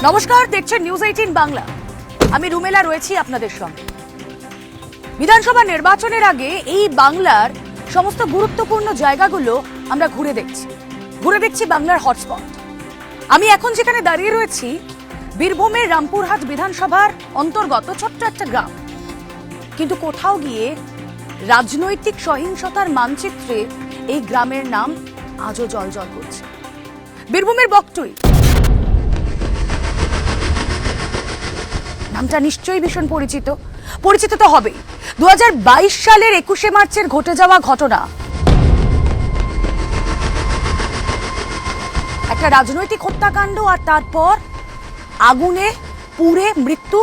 নমস্কার, দেখছেন নিউজ 18 বাংলা। আমি রুমেলা রয়েছি আপনাদের সঙ্গে। বিধানসভা নির্বাচনের আগে এই বাংলার সমস্ত গুরুত্বপূর্ণ জায়গাগুলো আমরা ঘুরে দেখছি বাংলার হটস্পট। আমি এখন যেখানে দাঁড়িয়ে রয়েছি বীরভূমের রামপুরহাট বিধানসভার অন্তর্গত ছোট্ট একটা গ্রাম, কিন্তু কোথাও গিয়ে রাজনৈতিক সহিংসতার মানচিত্রে এই গ্রামের নাম আজও জ্বলজ্বল করছে। বীরভূমের বকটুই নামটা নিশ্চয়ই ভীষণ পরিচিত তো হবেই। 2022 সালের 21শে মার্চের ঘটে যাওয়া ঘটনা, একটা রাজনৈতিক হত্যাকাণ্ড, আর তারপর আগুনে পুড়ে মৃত্যু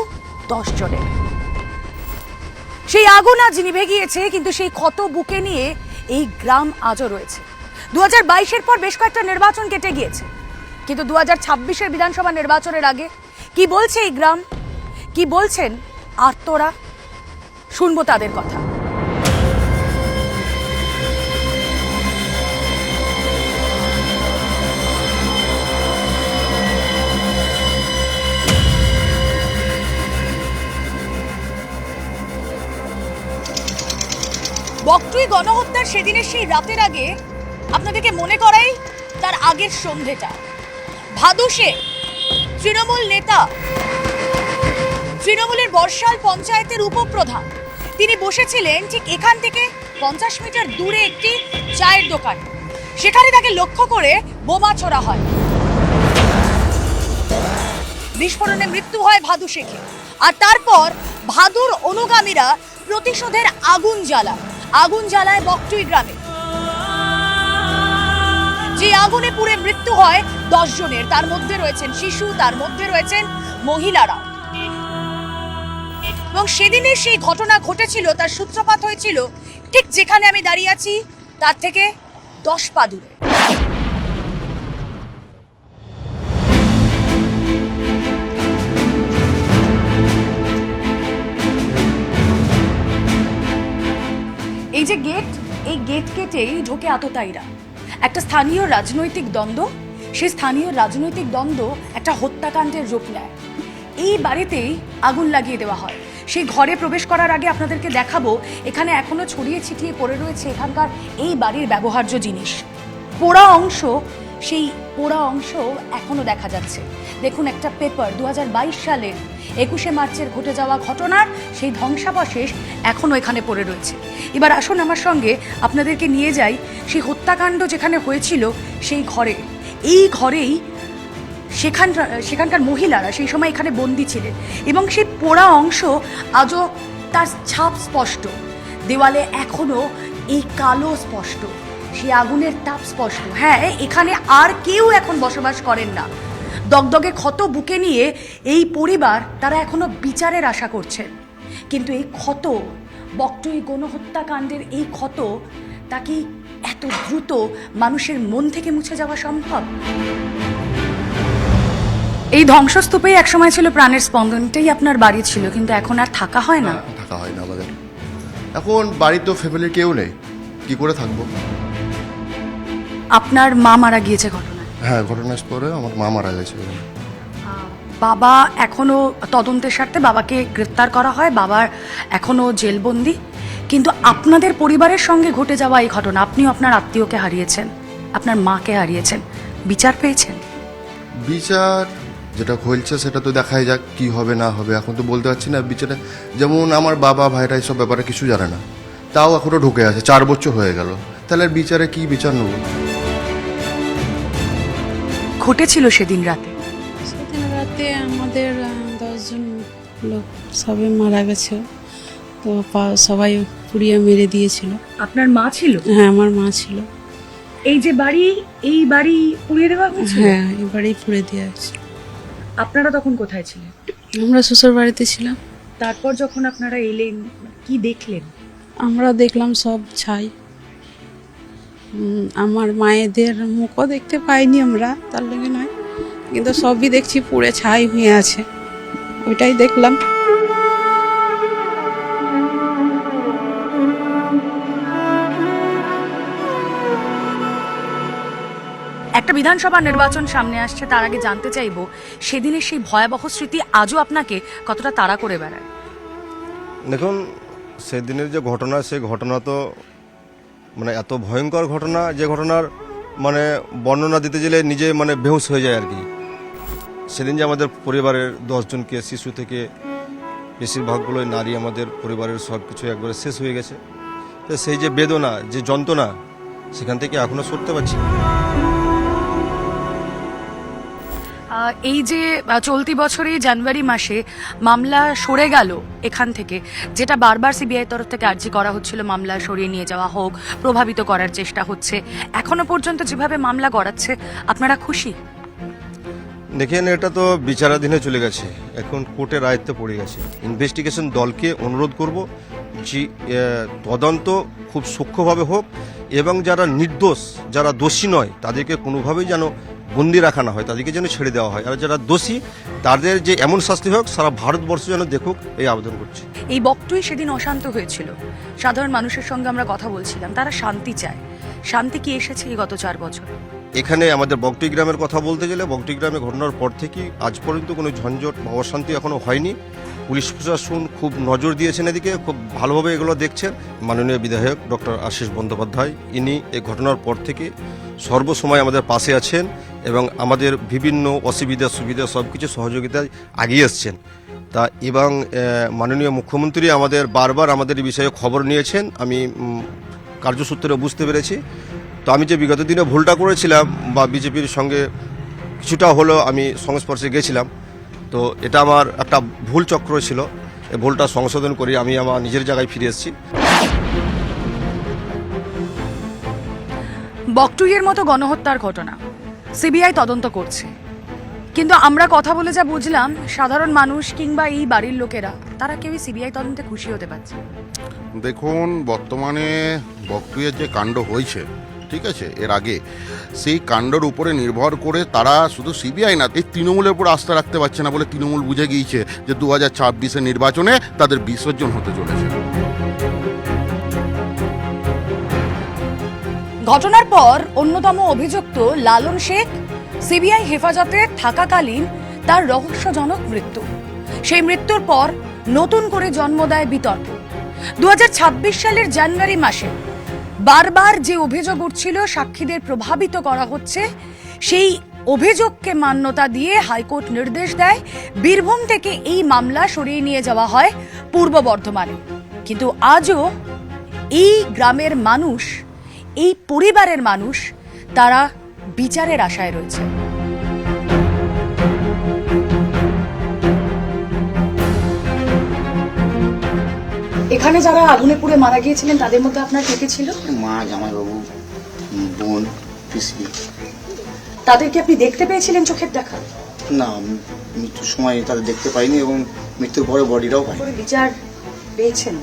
10 জনের। সেই আগুন আজ নিভে গিয়েছে, কিন্তু সেই ক্ষত বুকে নিয়ে এই গ্রাম আজও রয়েছে। 2022-এর পর বেশ কয়েকটা নির্বাচন কেটে গিয়েছে, কিন্তু 2026-এর বিধানসভা নির্বাচনের আগে কি বলছে এই গ্রাম, কি বলছেন আত্মরা, শুনবো তাদের কথা। বকটুই গণহত্যার সেদিনের সেই রাতের আগে আপনাদেরকে মনে করাই তার আগের সন্ধ্যেটা। ভাদু শেখ, তৃণমূল নেতা, তৃণমূলের বর্ষাল পঞ্চায়েতের উপপ্রধান, তিনি বসেছিলেন ঠিক এখান থেকে 50 মিটার দূরে একটি চায়ের দোকান। সেখানে তাকে লক্ষ্য করে বোমা ছোড়া হয়, বিস্ফোরণে মৃত্যু হয় ভাদু শেখের। আর তারপর ভাদুর অনুগামীরা প্রতিশোধের আগুন জ্বালায় বকটুই গ্রামে। যে আগুনে পুড়ে মৃত্যু হয় 10 জনের, তার মধ্যে রয়েছেন শিশু, তার মধ্যে রয়েছেন মহিলারা। এবং সেদিনের সেই ঘটনা ঘটেছিল, তার সূত্রপাত হয়েছিল ঠিক যেখানে আমি দাঁড়িয়ে আছি তার থেকে 10 পা দূরে। এই যে গেট, এই গেট কেটেই ঢোকে আততায়ীরা। একটা স্থানীয় রাজনৈতিক দ্বন্দ্ব, সেই স্থানীয় রাজনৈতিক দ্বন্দ্ব একটা হত্যাকাণ্ডের রূপ নেয়। এই বাড়িতেই আগুন লাগিয়ে দেওয়া হয়। সেই ঘরে প্রবেশ করার আগে আপনাদেরকে দেখাবো, এখানে এখনো ছড়িয়ে ছিটিয়ে পড়ে রয়েছে এখানকার এই বাড়ির ব্যবহার্য জিনিস। পোড়া অংশ এখনো দেখা যাচ্ছে। দেখুন, একটা পেপার, 2022 সালের 21শে মার্চের ঘটে যাওয়া ঘটনার সেই ধ্বংসাবশেষ এখনো এখানে পড়ে রয়েছে। এবার আসুন আমার সঙ্গে, আপনাদেরকে নিয়ে যাই সেই হত্যাকাণ্ড যেখানে হয়েছিল সেই ঘরে। এই ঘরেই সেখানকার মহিলারা সেই সময় এখানে বন্দী ছিলেন, এবং সেই পোড়া অংশ আজও তার ছাপ স্পষ্ট। দেওয়ালে এখনো এই কালো স্পষ্ট, সেই আগুনের তাপ স্পষ্ট। হ্যাঁ, এখানে আর কেউ এখন বসবাস করেন না। দগদগে ক্ষত বুকে নিয়ে এই পরিবার, তারা এখনো বিচারের আশা করছেন। কিন্তু এই ক্ষত, বকটুই গণহত্যাকাণ্ডের এই ক্ষত, তা কি এত দ্রুত মানুষের মন থেকে মুছে যাওয়া সম্ভব? এই ধ্বংসস্তূপেই একসময় ছিল প্রাণের স্পন্দনটাই আপনার বাড়ি ছিল, কিন্তু এখন আর থাকা হয় না। থাকা হয় না আমাদের। এখন বাড়ি তো ফ্যামিলির কেউ নেই, কি করে থাকবো? আপনার মা মারা গিয়েছে ঘটনায়? হ্যাঁ, ঘটনার পরে আমার মা মারা গেছে। বাবা এখনো তদন্তের স্বার্থে বাবাকে গ্রেফতার করা হয়, বাবার এখনো জেলবন্দি। কিন্তু আপনাদের পরিবারের সঙ্গে ঘটে যাওয়া এই ঘটনা, আপনিও আপনার আত্মীয়কে হারিয়েছেন, আপনার মাকে হারিয়েছেন, বিচার পেয়েছেন? বিচার যেটা হয়েছে সেটা তো দেখাই যাক, কি হবে না হবে, এখন তো বলতে পারছি না। বিচারে যেমন আমার বাবা ভাইরা এইসব ব্যাপারে কিছু জানে না, তাও এখনো ঢুকে আছে, 4 বছর হয়ে গেল। তাহলে বিচারে কি বিচার নেব? ঘটেছিল সেদিন রাতে আমাদের 10 জন লোক সবে মারা গেছে, তো সবাই পুড়িয়ে মেরে দিয়েছিল। আপনার মা ছিল? হ্যাঁ, আমার মা ছিল। এই যে বাড়ি, এই বাড়ি পুড়িয়ে দেওয়া হয়েছে? হ্যাঁ, এই বাড়ি পুড়ে দেওয়া হয়েছে। আপনারা তখন কোথায় ছিলেন? আমরা শ্বশুর বাড়িতে ছিলাম। তারপর যখন আপনারা এলেন, কি দেখলেন? আমরা দেখলাম সব ছাই। আমার মায়েদের মুখও দেখতে পাইনি আমরা, তার লেগে নয়, কিন্তু সবই দেখছি পুড়ে ছাই হয়ে আছে, ওইটাই দেখলাম। একটা বিধানসভা নির্বাচন সামনে আসছে, তার আগে জানতে চাইবো সেদিনের সেই ভয়াবহ স্মৃতি আজও আপনাকে কতটা তাড়া করে বেড়ায়? দেখুন, সেদিনের যে ঘটনা, সেই ঘটনা তো মানে এত ভয়ঙ্কর ঘটনা, যে ঘটনার মানে বর্ণনা দিতে গেলে নিজে মানে বেহুশ হয়ে যায় আর কি। সেদিন যে আমাদের পরিবারের 10 জনকে, শিশু থেকে বেশিরভাগগুলোই নারী, আমাদের পরিবারের সব কিছু একবারে শেষ হয়ে গেছে। তো সেই যে বেদনা, যে যন্ত্রণা, সেখান থেকে এখনও সরতে পারছি না। এই যে চলতি বছরই জানুয়ারি মাসে মামলা সরে গেল এখান থেকে, যেটা বারবার সিবিআই তরফ থেকে আর্জি করা হচ্ছিল মামলা সরিয়ে নিয়ে যাওয়া হোক, প্রভাবিত করার চেষ্টা হচ্ছে, এখনো পর্যন্ত যেভাবে মামলা গড়াচ্ছে আপনারা খুশি? দেখেন, এটা তো বিচারাধীনে চলে গেছে, এখন কোর্টের আয়ত্তে পড়ে গেছে। ইনভেস্টিগেশন দলকে অনুরোধ করব যে তদন্ত খুব সূক্ষ্মভাবে হোক, এবং যারা নির্দোষ, যারা দোষী নয়, তাদেরকে কোনোভাবেই যেন বন্দি রাখা না হয়, তাদেরকে যেন ছেড়ে দেওয়া হয়। আর যারা দোষী, তাদের যে এমন শাস্তি হোক সারা ভারতবর্ষ যেন দেখুক, এই আবেদন করছে। এই বকটুই সেদিন অশান্ত হয়েছিল, সাধারণ মানুষের সঙ্গে আমরা কথা বলছিলাম, তারা শান্তি চায়। শান্তি কি এসেছে এই গত 4 বছর? এখানে আমাদের বকটুই গ্রামের কথা বলতে গেলে, বকটুই গ্রামে ঘটনার পর থেকে আজ পর্যন্ত কোনো ঝঞ্ঝট বা অশান্তি এখনও হয়নি। পুলিশ প্রশাসন খুব নজর দিয়েছেন এদিকে, খুব ভালোভাবে এগুলো দেখছেন। মাননীয় বিধায়ক ডক্টর আশিস বন্দ্যোপাধ্যায়, ইনি এই ঘটনার পর থেকে সর্বসময় আমাদের পাশে আছেন এবং আমাদের বিভিন্ন অসুবিধা সুবিধা সব কিছু সহযোগিতায় এগিয়ে এসছেন। তা এবং মাননীয় মুখ্যমন্ত্রী আমাদের বারবার আমাদের এই বিষয়ে খবর নিয়েছেন, আমি কার্যসূত্রে বুঝতে পেরেছি। তো আমি যে বিগত দিনে ভুলটা করেছিলাম বা বিজেপির সঙ্গে কিছুটা হলেও আমি সংস্পর্শে গেছিলাম, তো এটা আমার একটা ভুল চক্র ছিল। এই ভুলটা সংশোধন করে আমি আমার নিজের জায়গায় ফিরে এসেছি। বকটুইয়ের মতো গণহত্যার ঘটনা সিবিআই তদন্ত করছে, কিন্তু আমরা কথা বলে যা বুঝলাম, সাধারণ মানুষ কিংবা এই বাড়ির লোকেরা তারা কেউই সিবিআই তদন্তে খুশি হতে পারছে। দেখুন, বর্তমানে বকটুইয়ের যে কাণ্ড হয়েছে, ঠিক আছে, এর আগে সেই কাণ্ডর উপরে নির্ভর করে তারা শুধু সিবিআই না, এই তৃণমূলের উপর আস্থা রাখতে পারছে না বলে তৃণমূল বুঝে গিয়েছে যে 2026-এর নির্বাচনে তাদের বিসর্জন হতে চলেছে। ঘটনার পর অন্যতম অভিযুক্ত লালন শেখ সিবিআই হেফাজতে থাকাকালীন তার রহস্যজনক মৃত্যু, সেই মৃত্যুর পর নতুন করে জন্ম দেয় বিতর্ক। 2026 সালের জানুয়ারি মাসে বারবার যে অভিযোগ উঠছিল সাক্ষীদের প্রভাবিত করা হচ্ছে, সেই অভিযোগকে মান্যতা দিয়ে হাইকোর্ট নির্দেশ দেয় বীরভূম থেকে এই মামলা সরিয়ে নিয়ে যাওয়া হয় পূর্ব বর্ধমানে। কিন্তু আজও এই গ্রামের মানুষ, এই পরিবারের মানুষ, তারা বিচারের আশায় রয়েছে। এখানে যারা আগুনে পুড়ে মারা গিয়েছিলেন তাদের মধ্যে আপনার কে কে ছিল? মা, জামাইবাবু, বোন, পিসি। তাদেরকে আপনি দেখতে পেয়েছিলেন চোখের দেখা? না, মৃত্যুর সময় তাদের দেখতে পাইনি এবং মৃত্যুর পরে বডিটাও পাইনি। করে বিচার পেয়েছেন?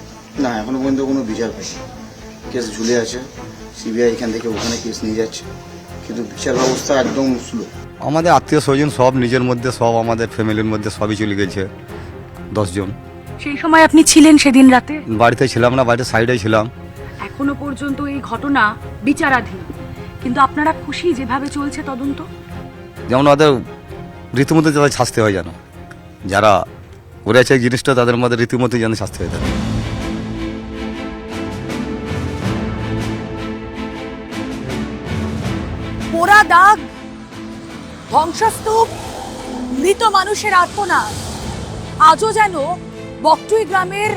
না, এখনো পর্যন্ত কোনো বিচার পাইনি। কেস ঝুলে আছে, সিবিআই এখান থেকে ওখানে কেস নিয়ে যাচ্ছে, কিন্তু বিচার ব্যবস্থা একদম স্লো। আমাদের আত্মীয় স্বজন সব নিজের মধ্যে, সব আমাদের ফ্যামিলির মধ্যে সবই চলে গেছে, 10 জন। সেই সময় আপনি ছিলেন সেদিন রাতে? বাড়িতে ছিলাম না, বাড়িতে সাইডে ছিলাম। এখনো পর্যন্ত এই ঘটনা বিচারাধীন, কিন্তু আপনারা খুশি যেভাবে চলছে তদন্ত? যেমন ওদের রীতিমতো যাদের শাস্তি হয়, যেন যারা করেছে এই জিনিসটা তাদের মধ্যে রীতিমতো যেন শাস্তি হয়ে থাকে। পোড়া দাগ, ধ্বংসস্তূপ, মৃত মানুষের আর্তনাদ আজও যেন বকটুই গ্রামের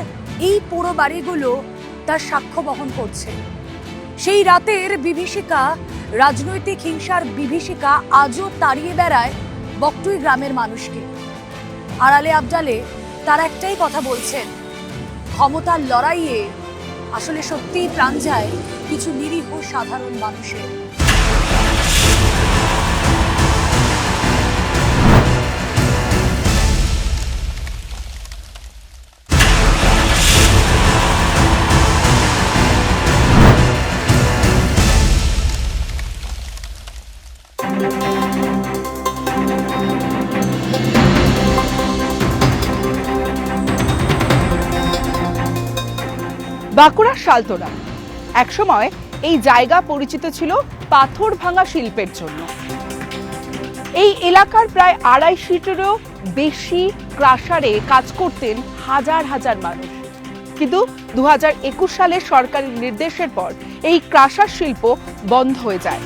এই পোড়ো বাড়িগুলো তার সাক্ষ্য বহন করছে। সেই রাতের বিভীষিকা, রাজনৈতিক হিংসার বিভীষিকা আজও তাড়িয়ে বেড়ায় বকটুই গ্রামের মানুষকে। আড়ালে আবডালে তারা একটাই কথা বলছেন, ক্ষমতার লড়াইয়ে আসলে সত্যিই প্রাণ যায় কিছু নিরীহ সাধারণ মানুষের। বাঁকুড়ার শালতোরা একসময় এই জায়গা পরিচিত ছিল পাথর ভাঙা শিল্পের জন্য। এই এলাকার প্রায় 250-টিরও বেশি ক্রাশারে কাজ করতেন হাজার হাজার মানুষ। কিন্তু 2021 সালের সরকারি নির্দেশের পর এই ক্রাশার শিল্প বন্ধ হয়ে যায়।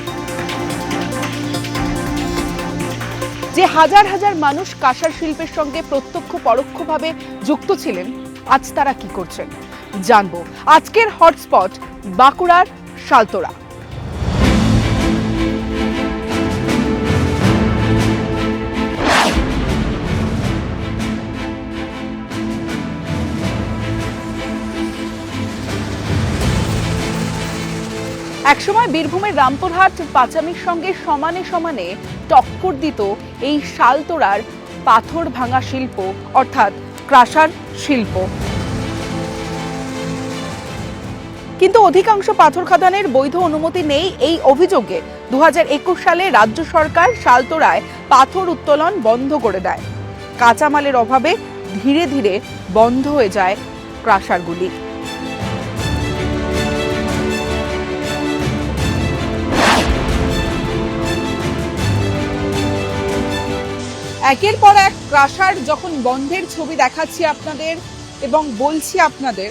যে হাজার হাজার মানুষ কাঁসার শিল্পের সঙ্গে প্রত্যক্ষ পরোক্ষভাবে যুক্ত ছিলেন, আজ তারা কি করছেন জানবো আজকের হটস্পট বাঁকুড়ার শালতোরা। একসময় বীরভূমের রামপুরহাট পাঁচামির সঙ্গে সমানে সমানে টক্কর দিত এই শালতোড়ার পাথর ভাঙা শিল্প অর্থাৎ ক্রাশার শিল্প। কিন্তু অধিকাংশ পাথর খাদানের বৈধ অনুমতি নেই এই অভিযোগে 2021 সালে রাজ্য সরকার শালতোড়ায় পাথর উত্তোলন বন্ধ করে দেয়। কাঁচামালের অভাবে ধীরে ধীরে বন্ধ হয়ে যায় ক্রাশারগুলি। একের পর এক ক্রাশার যখন বন্ধের ছবি দেখাচ্ছি আপনাদের এবং বলছি আপনাদের,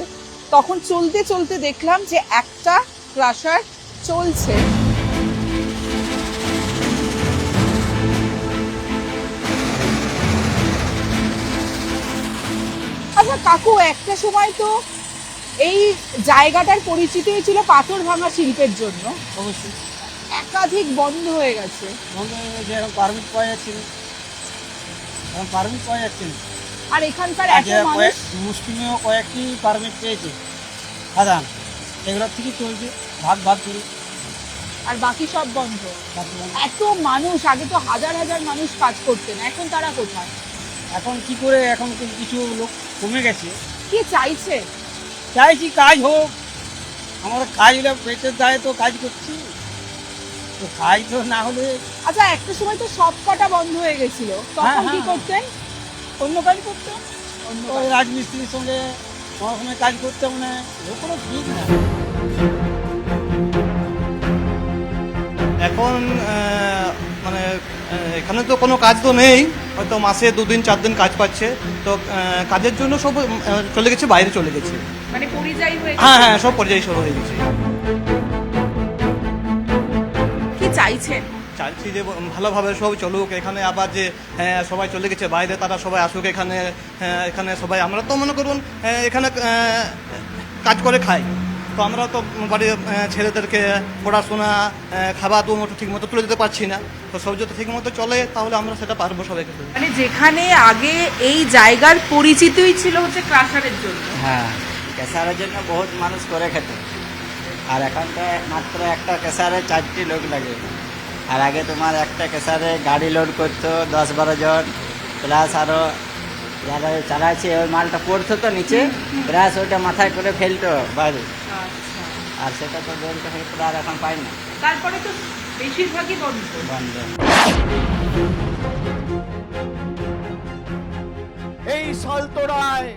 তখন চলতে চলতে দেখলাম যে একটা ক্রাশার চলছে। আচ্ছা কাকু, একটা সময় তো এই জায়গাটার পরিচিতই ছিল পাথর ভাঙা শিল্পের জন্য, অবশ্যই একাধিক বন্ধ হয়ে গেছে। বন্ধ হয়ে গেছে, এখন পারমিট পাওয়া যাচ্ছে না, এখন পারমিট পাওয়া যাচ্ছে না। আর এখানকার এত মানুষ, মুসলিমেও কয়েকটি পারমিট পেয়েছে খাদান, এগুলোর থেকে চলছে ভাগ ভাগ করে, আর বাকি সব বন্ধ। এত মানুষ, আগে তো হাজার হাজার মানুষ কাজ করতেন, এখন তারা কোথায়? এখন কি করে, এখন কিছু লোক কমে গেছে। কি চাইছে? চাইছি কাজ হোক, আমরা কাজ হলে পেটের দায়ে তো কাজ করছি, তো কাজ তো না হলে। আচ্ছা একটা সময় তো সব কটা বন্ধ হয়ে গেছিল, তখন কি হ্যাঁ। করতেন? অন্য কাজ করতেন, ওই রাজমিস্ত্রির সঙ্গে কোনো সময় কাজ করতে, মানে কোনো ঠিক না। এখন মানে এখানে তো কোনো কাজ তো নেই, হয়তো মাসে 2 দিন 4 দিন কাজ পাচ্ছে, তো কাজের জন্য সব চলে গেছে, বাইরে চলে গেছে। মানে পরিযায়ী হয়ে হ্যাঁ হ্যাঁ, সব পর্যায়ে শুরু হয়ে গেছে। কি চাইছেন? চাইছি যে ভালোভাবে সব চলুক, এখানে আবার যে সবাই চলে গেছে বাইরে, তারা সবাই আসুক এখানে। এখানে সবাই, আমরা তো মনে করুন এখানে কাজ করে খাই, তো আমরা তো বাড়ির ছেলেদেরকে পড়াশোনা, খাবার দুমতো ঠিক মতো তুলে দিতে পারছি না, তো সব যদি ঠিক মতো চলে তাহলে আমরা সেটা পারবো সবাইকে। মানে যেখানে আগে এই জায়গার পরিচিতই ছিল হচ্ছে ক্রাশারের জন্য, হ্যাঁ, কেশারের জন্য বহুত মানুষ করে খেত, আর এখানটা মাত্র একটা কেশারে 4টি লোক লাগে। আর আগে তোমার একটা কেশারে গাড়ি লোড করতো 10-12 জন, প্লাস আরও যারা চালাচ্ছে ওই মালটা পড়তো তো নিচে, প্লাস ওইটা মাথায় করে ফেলতো বাইরে, আর সেটা তো বেলতে ফেলতো, আর এখন পাই না। তারপরে তো বেশিরভাগই বন্ধ। এই শালতোড়ায়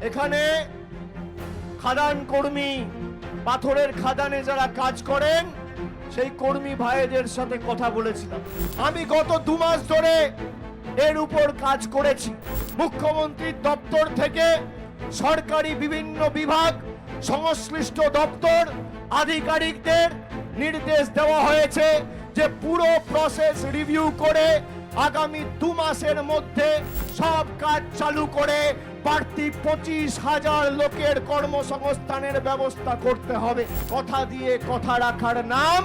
এখানে খাদান কর্মী, পাথরের খাদানে যারা কাজ করেন সেই কর্মী ভাইদের সাথে কথা বলেছিলাম। আমি গত 2 মাস ধরে এর উপর কাজ করেছি। মুখ্যমন্ত্রীর দপ্তর থেকে সরকারি বিভিন্ন বিভাগ, সংশ্লিষ্ট দপ্তর, আধিকারিকদের নির্দেশ দেওয়া হয়েছে যে পুরো প্রসেস রিভিউ করে আগামী 2 মাসের মধ্যে সব কাজ চালু করে বাড়তি 25,000 লোকের কর্মসংস্থানের ব্যবস্থা করতে হবে। কথা দিয়ে কথা রাখার নাম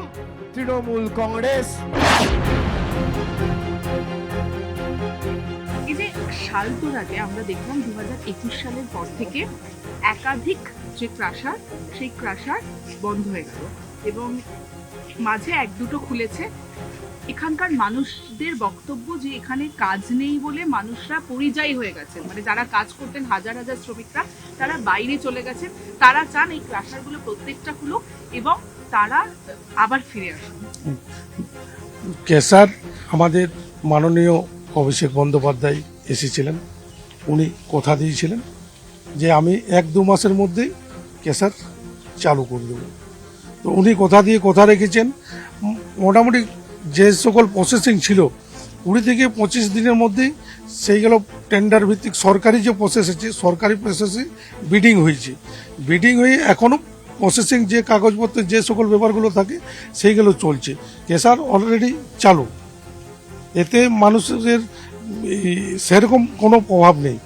তৃণমূল কংগ্রেস। এই যে শালতোড়াতে আমরা দেখলাম 2021 সালের পর থেকে একাধিক যে ক্রাশার, সেই ক্রাশার বন্ধ হয়ে গেল এবং মাঝে 1-2টো খুলেছে। এখানকার মানুষদের বক্তব্য যে এখানে কাজ নেই বলে মানুষরা পরিযায়ী হয়ে গেছেন, মানে যারা কাজ করতেন হাজার হাজার শ্রমিকরা, তারা বাইরে চলে গেছেন। তারা চান এই ক্রাশারগুলো প্রত্যেকটা খুলুক এবং তারা আবার ফিরে আসুন। কেশার আমাদের মাননীয় অভিষেক বন্দ্যোপাধ্যায় এসেছিলেন, উনি কথা দিয়েছিলেন যে আমি 1-2 মাসের মধ্যেই কেশার চালু করে দেব। তো উনি কথা দিয়ে কথা রেখেছেন। মোটামুটি যে সকল প্রসেসিং ছিল 20 থেকে 25 দিনের মধ্যেই সেইগুলো টেন্ডার ভিত্তিক সরকারি যে প্রসেস আছে, সরকারি প্রসেসে বিডিং হয়েছে। বিডিং হয়ে এখনও প্রসেসিং যে কাগজপত্র যে সকল ব্যাপারগুলো থাকে সেইগুলো চলছে। কেসার অলরেডি চালু, এতে মানুষের সেরকম কোনো প্রভাব নেই।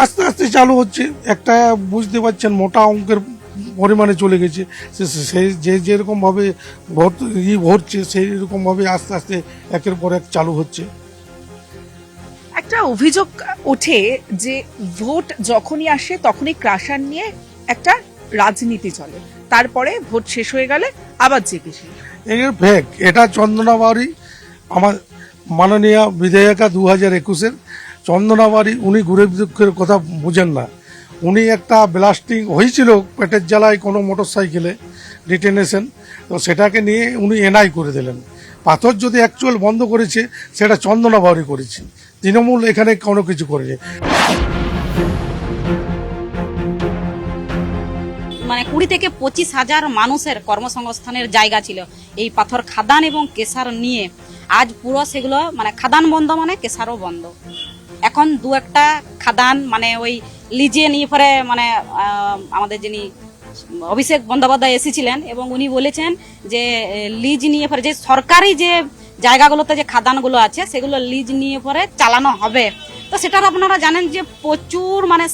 আস্তে আস্তে চালু হচ্ছে, একটা বুঝতে পারছেন মোটা অঙ্কের পরিমাণে চলে গেছে। সেই যেরকমভাবে ভরছে সেই রকমভাবে আস্তে আস্তে একের পর এক চালু হচ্ছে। একটা অভিযোগ ওঠে যে ভোট যখনই আসে তখনই ক্রাশার নিয়ে একটা রাজনীতি চলে, তারপরে ভোট শেষ হয়ে গেলে আবার জিজ্ঞেসে। এর ফেক, এটা চন্দনাবাড়ি আমার মাননীয় বিধায়িকা 2021-এর চন্দনাবাড়ি, উনি গরিব দুঃখের কথা বুঝেন না। উনি একটা ব্লাস্টিং হয়েছিল পেটের জ্বালায় কোনো মোটর সাইকেলে ডিটেনেশন, তো সেটাকে নিয়ে উনি এনআই করে দিলেন। পাথর যদি অ্যাকচুয়াল বন্ধ করেছে সেটা চন্দনাবাড়ি করেছে, তৃণমূল এখানে কোনো কিছু করেনি। মানে 20 থেকে 25 হাজার মানুষের কর্মসংস্থানের জায়গা ছিল এই পাথর খাদান এবং কেশার নিয়ে। আজ পুরো সেগুলো মানে খাদান বন্ধ মানে কেশারও বন্ধ। এখন দু একটা খাদান মানে ওই লিজে নিয়ে পরে মানে আমাদের যিনি অভিষেক বন্দ্যোপাধ্যায় এসেছিলেন এবং উনি বলেছেন যে লিজ নিয়ে পরে যে সরকারি যে জায়গাগুলোতে যে খাদানগুলো আছে সেগুলো লিজ নিয়ে পরে চালানো হবে। তো সেটার আপনারা জানেন যে প্রচুর মানে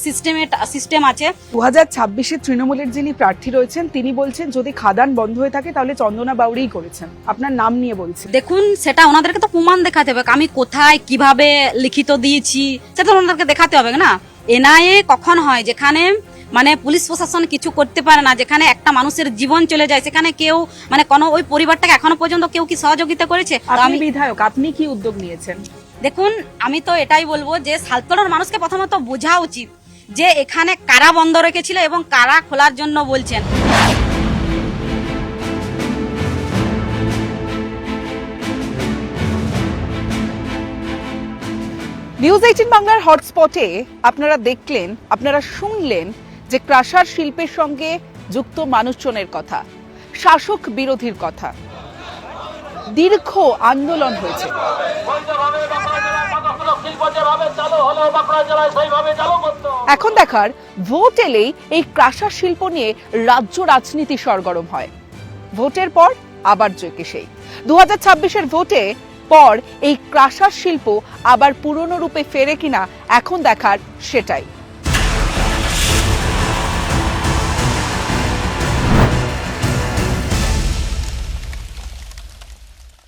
সিস্টেম আছে। 2026-এ তৃণমূলের যিনি প্রার্থী রয়েছেন তিনি বলছেন যদি খাদান বন্ধ হয়ে থাকে তাহলে চন্দনা বাউরিই করেছেন, আপনার নাম নিয়ে বলছেন। দেখুন সেটা ওনাদেরকে তো প্রমাণ দেখাতে হবে, আমি কোথায় কিভাবে লিখিত দিয়েছি সেটা ওনাদেরকে দেখাতে হবে না। এনআইএ কখন হয় যেখানে মানে পুলিশ প্রশাসন কিছু করতে পারে না, যেখানে একটা মানুষের জীবন চলে যায়, সেখানে কেউ মানে কোনো ওই পরিবারটাকে এখনো পর্যন্ত কেউ কি সহযোগিতা করেছে? আপনি বিধায়ক, আপনি কি উদ্যোগ নিয়েছেন? দেখুন আমি তো এটাই বলবো যে সালতোড়ার মানুষকে প্রথমত বোঝা উচিত যে এখানে কারা বন্ধ রেখেছিল এবং কারা খোলার জন্য বলছেন। নিউজ 18 বাংলার হটস্পটে আপনারা দেখলেন, আপনারা শুনলেন যে ক্রাশার শিল্পের সঙ্গে যুক্ত মানুষজনের কথা, শাসক বিরোধীর কথা। দীর্ঘ আন্দোলন হয়েছে। এখন দেখার ভোট এলেই এই ক্রাশার শিল্প নিয়ে রাজ্য রাজনীতি সরগরম হয়। ভোটের পর আবার জয়কে সেই 2026-এর ভোটে পর এই ক্রাশার শিল্প আবার পুরনো রূপে ফেরে কিনা এখন দেখার সেটাই।